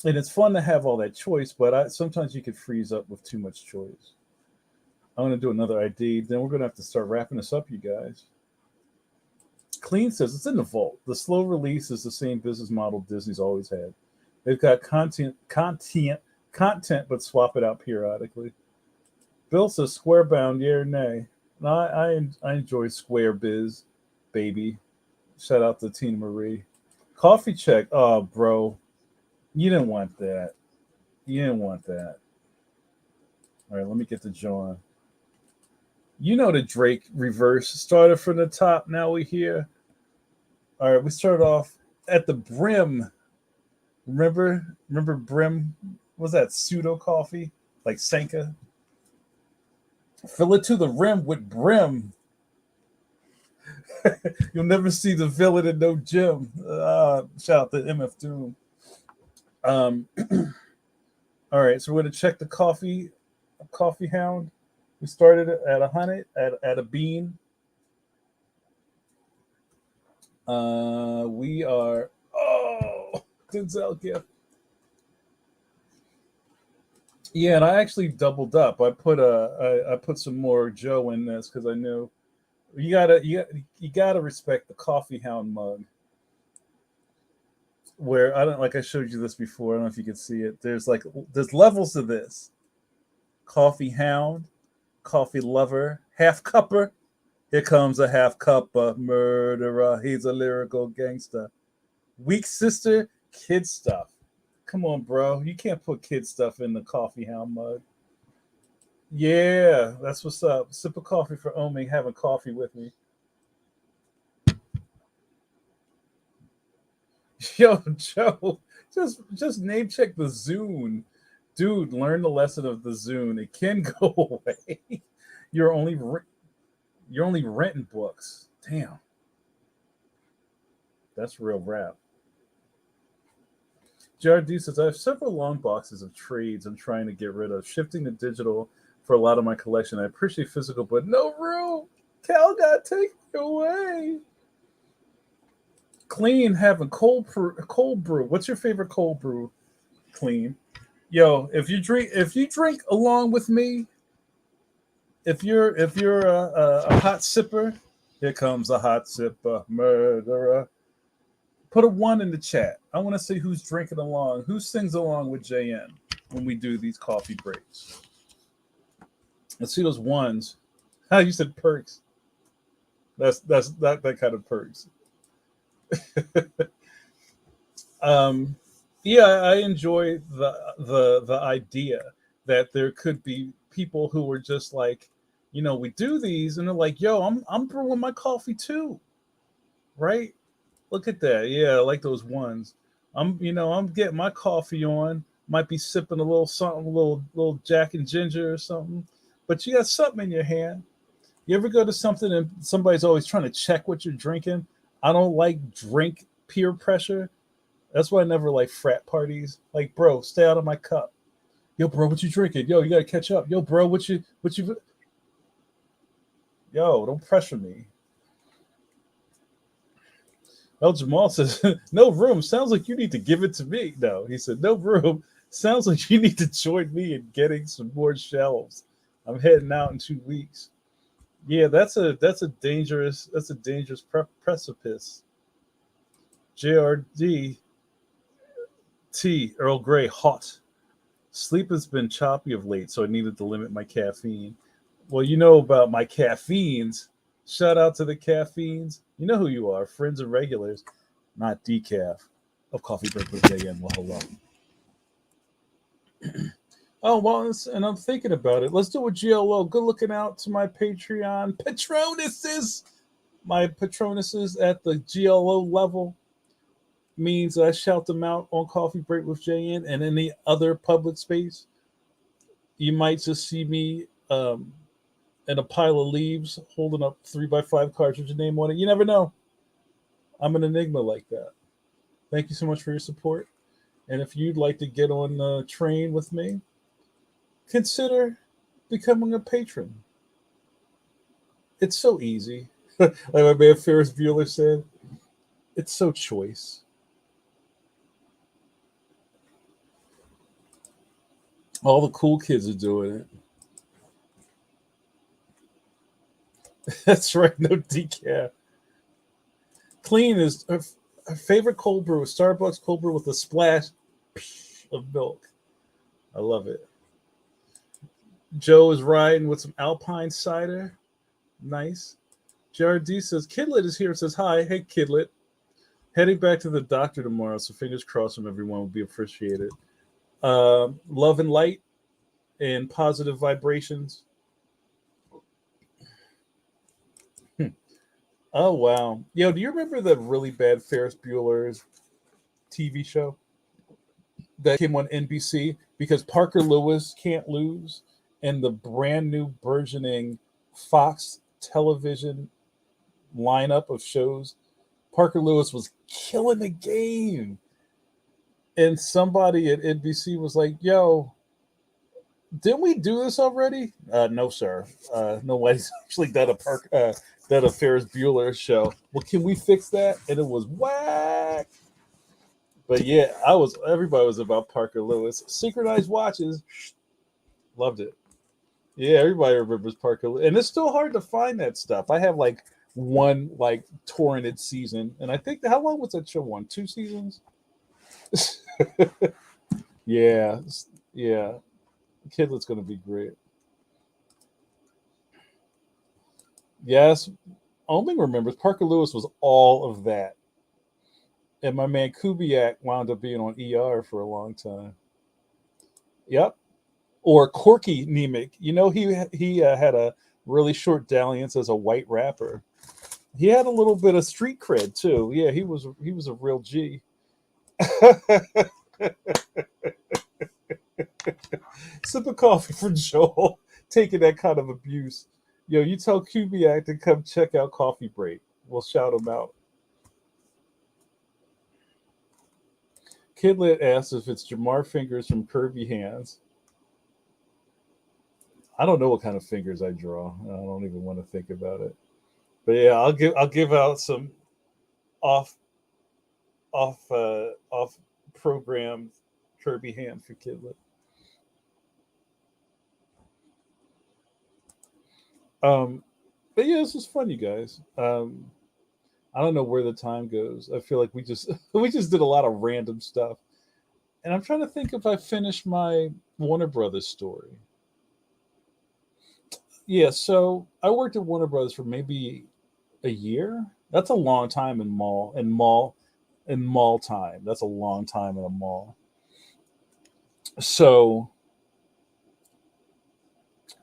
S1: and it's fun to have all that choice, but sometimes you could freeze up with too much choice. I'm gonna do another ID. Then we're gonna have to start wrapping this up, you guys. Clean says it's in the vault. The slow release is the same business model Disney's always had. They've got content, but swap it out periodically. Bill says square bound, yeah or nay. No, I enjoy Square Biz, baby. Shout out to Tina Marie. Coffee check. Oh, bro, you didn't want that. You didn't want that. All right, let me get to John. You know the Drake reverse started from the top. Now we here. All right, we started off at the brim. Remember brim? Was that pseudo coffee like Senka? Fill it to the rim with brim. You'll never see the villain in no gym. Shout out to MF Doom. Um, all right, so we're gonna check the coffee hound. We started at 100 at a bean. We are Denzel gift. Yeah, and I actually doubled up. I put some more Joe in this because I knew you gotta respect the coffee hound mug. Where I don't like I showed you this before. I don't know if you can see it. There's levels to this. Coffee hound, coffee lover, half cupper. Here comes a half cupper, murderer. He's a lyrical gangster. Weak sister, kid stuff. Come on, bro. You can't put kid stuff in the coffee hound mug. Yeah, that's what's up. Sip of coffee for Omi, having coffee with me. Yo, Joe, just name check the Zune. Dude, learn the lesson of the Zune. It can go away. You're only you're only renting books. Damn, that's real rap. JRD says I have several long boxes of trades I'm trying to get rid of. Shifting to digital for a lot of my collection. I appreciate physical, but no room. Cal got taken away. Clean having cold brew. What's your favorite cold brew? Clean. Yo, if you drink along with me, if you're a hot sipper, here comes a hot sipper murderer. Put a one in the chat. I want to see who's drinking along, who sings along with JN when we do these coffee breaks. Let's see those ones. How you said perks. That's that kind of perks. um, yeah, I enjoy the idea that there could be people who are just like, we do these and they're like, yo, I'm brewing my coffee too, right? Look at that. Yeah, I like those ones. I'm getting my coffee on. Might be sipping a little something, a little Jack and Ginger or something. But you got something in your hand. You ever go to something and somebody's always trying to check what you're drinking? I don't like drink peer pressure. That's why I never like frat parties. Like, bro, stay out of my cup. Yo, bro, what you drinking? Yo, you gotta catch up. Yo, bro, what you yo, don't pressure me. El Jamal says, no room. Sounds like you need to give it to me. No, he said, no room. Sounds like you need to join me in getting some more shelves. I'm heading out in 2 weeks. Yeah, that's a dangerous precipice. JRD Earl Grey hot. Sleep has been choppy of late, so I needed to limit my caffeine. Well, you know about my caffeines. Shout out to the caffeines. You know who you are, friends and regulars, not decaf of Coffee Break with JN. Well, hello. Oh, well, and I'm thinking about it. Let's do a GLO. Good looking out to my Patreon Patronuses. My Patronuses at the GLO level means I shout them out on Coffee Break with JN and any other public space. You might just see me in a pile of leaves holding up 3x5 cards with your name on it. You never know. I'm an enigma like that. Thank you so much for your support. And if you'd like to get on the train with me, consider becoming a patron. It's so easy. Like my man Ferris Bueller said, it's so choice. All the cool kids are doing it. That's right, no decaf. Clean is her favorite cold brew, Starbucks cold brew with a splash of milk. I love it. Joe is riding with some Alpine cider. Nice. JRD says, Kidlet is here. Says, hi. Hey, Kidlet. Heading back to the doctor tomorrow, so fingers crossed from everyone will be appreciated. Love and light and positive vibrations. Oh, wow. Yo, do you remember the really bad Ferris Bueller's TV show that came on NBC? Because Parker Lewis can't lose, and the brand new burgeoning Fox television lineup of shows, Parker Lewis was killing the game. And somebody at NBC was like, yo, didn't we do this already? No, sir. Nobody's actually done a Ferris Bueller show. Well, can we fix that? And it was whack. But yeah, everybody was about Parker Lewis. Synchronized watches, loved it. Yeah, everybody remembers Parker Lewis. And it's still hard to find that stuff. I have like one like torrented season, and I think how long was that show on? 2 seasons? Yeah, yeah. Kidlet's gonna be great. Yes, only remembers Parker Lewis was all of that, and my man Kubiak wound up being on ER for a long time. Yep, or Corky Nemec. He had a really short dalliance as a white rapper. He had a little bit of street cred too. Yeah, he was a real G. Sip of coffee for Joel, taking that kind of abuse. Yo, you tell Kubiak to come check out Coffee Break. We'll shout him out. Kidlet asks if it's Jamar Fingers from Curvy Hands. I don't know what kind of fingers I draw. I don't even want to think about it. But yeah, I'll give out some off off programmed Kirby hand for Kidlet. Um, but yeah, this is fun, you guys. I don't know where the time goes. I feel like we just we just did a lot of random stuff, and I'm trying to think if I finished my Warner Brothers story. Yeah, so I worked at Warner Brothers for maybe a year. That's a long time in mall time. That's a long time in a mall. So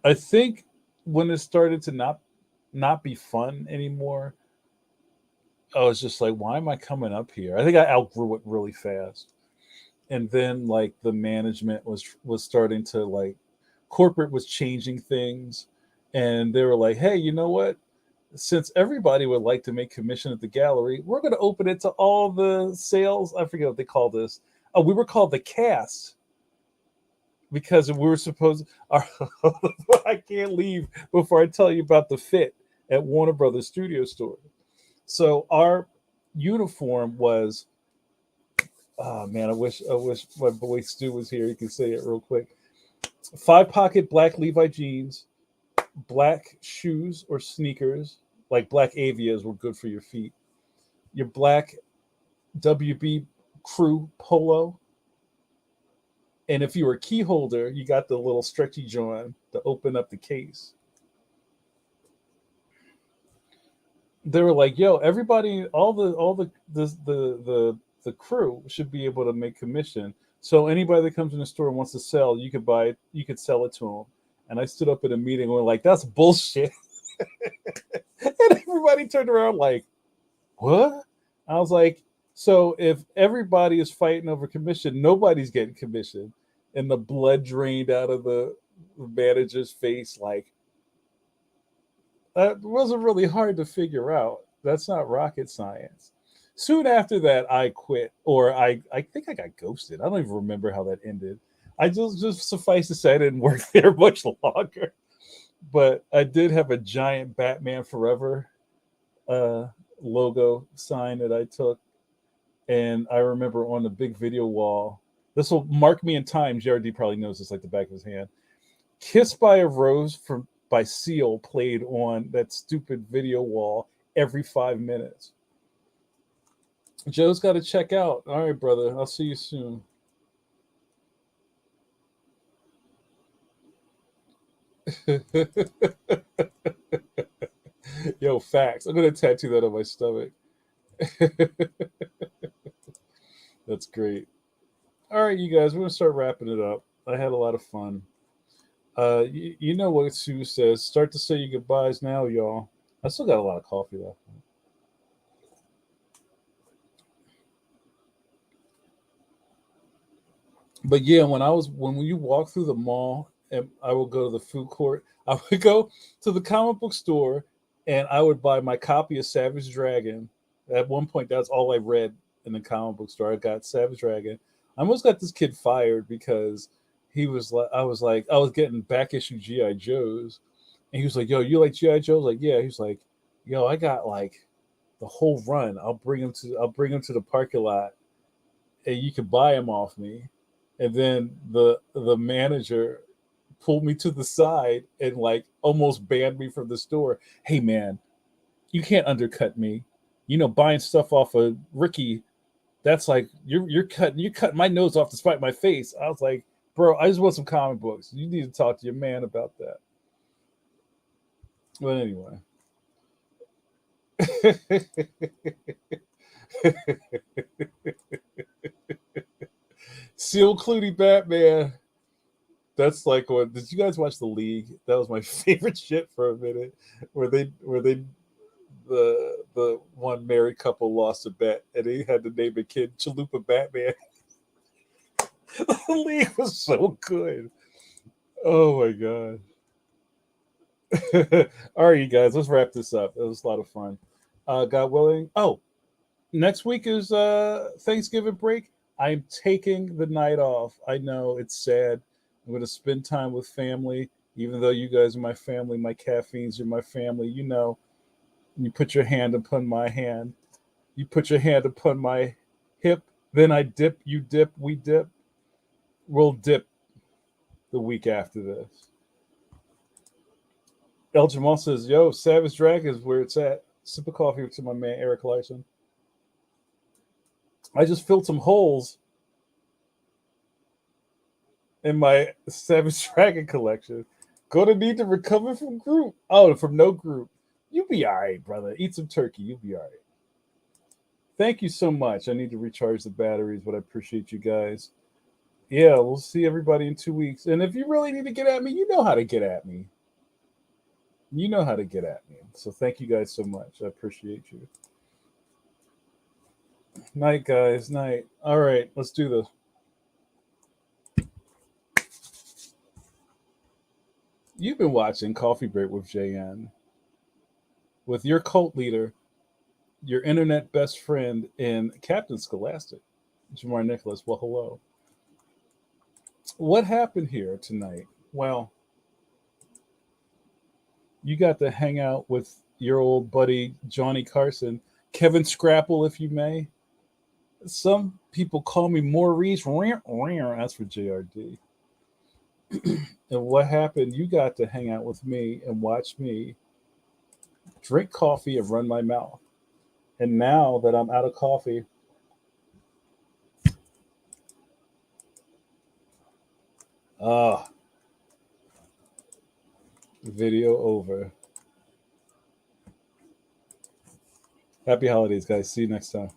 S1: I think when it started to not be fun anymore, I was just like, why am I coming up here? I think I outgrew it really fast. And then like the management was starting to like corporate was changing things, and they were like, hey, you know what? Since everybody would like to make commission at the gallery, we're going to open it to all the sales. I forget what they call this. Oh, we were called the cast because we were supposed. Our, I can't leave before I tell you about the fit at Warner Brothers Studio Store. So our uniform was. Oh man, I wish my boy Stu was here. He could say it real quick. 5 pocket black Levi jeans, black shoes or sneakers, like black Avias were good for your feet. Your black WB crew polo. And if you were a key holder, you got the little stretchy joint to open up the case. They were like, "Yo, everybody, all the crew should be able to make commission. So anybody that comes in the store and wants to sell, you could sell it to them." And I stood up at a meeting and we're like, "That's bullshit." And everybody turned around like, "What?" I was like, "So if everybody is fighting over commission, nobody's getting commission." And the blood drained out of the manager's face. Like, that wasn't really hard to figure out. That's not rocket science. Soon after that, I quit, or I think I got ghosted. I don't even remember how that ended. I just suffice to say I didn't work there much longer. But I did have a giant Batman Forever uh, logo sign that I took, and I remember on the big video wall. This will mark me in time. JRD probably knows this like the back of his hand. "Kiss by a Rose" from by Seal played on that stupid video wall every 5 minutes. Joe's got to check out. All right, brother. I'll see you soon. Yo, facts. I'm gonna tattoo that on my stomach. That's great. All right, you guys. We're gonna start wrapping it up. I had a lot of fun. You know what Sue says. Start to say your goodbyes now, y'all. I still got a lot of coffee left. But yeah, when you walk through the mall, and I would go to the food court, I would go to the comic book store, and I would buy my copy of Savage Dragon. At one point, that's all I read in the comic book store. I got Savage Dragon. I almost got this kid fired because he was like, I was getting back issue GI Joes, and he was like, "Yo, you like GI Joes?" Like, yeah. He was like, "Yo, I got like the whole run. I'll bring him to the parking lot, and you can buy him off me." And then the manager pulled me to the side and like almost banned me from the store. "Hey man, you can't undercut me. You know, buying stuff off of Ricky, that's like you're cutting my nose off to spite my face." I was like, "Bro, I just want some comic books. You need to talk to your man about that." But anyway. Seal Clooney Batman. That's like what did you guys watch The League? That was my favorite shit for a minute. Where they the one married couple lost a bet and they had to name a kid Chalupa Batman. The League was so good. Oh my god. All right, you guys, let's wrap this up. It was a lot of fun. God willing. Oh, next week is Thanksgiving break. I'm taking the night off. I know it's sad. I'm going to spend time with family. Even though you guys are my family, my caffeines are my family, you know, you put your hand upon my hand. You put your hand upon my hip. Then I dip, you dip, we dip. We'll dip the week after this. El Jamal says, yo, Savage Dragon is where it's at. Sip of coffee to my man Eric Lyson. I just filled some holes in my Savage Dragon collection. Gonna need to recover from group. Oh, from no group. You'll be all right, brother. Eat some turkey. You'll be all right. Thank you so much. I need to recharge the batteries, but I appreciate you guys. Yeah, we'll see everybody in 2 weeks. And if you really need to get at me, you know how to get at me. You know how to get at me. So thank you guys so much. I appreciate you. Night, guys. Night. All right, let's do this. You've been watching Coffee Break with JN with your cult leader, your internet best friend, and Captain Scholastic, Jamar Nicholas. Well, hello. What happened here tonight? Well, you got to hang out with your old buddy Johnny Carson, Kevin Scrapple, if you may. Some people call me Maurice. That's for JRD. And what happened? You got to hang out with me and watch me drink coffee and run my mouth. And now that I'm out of coffee, ah, video over. Happy holidays, guys. See you next time.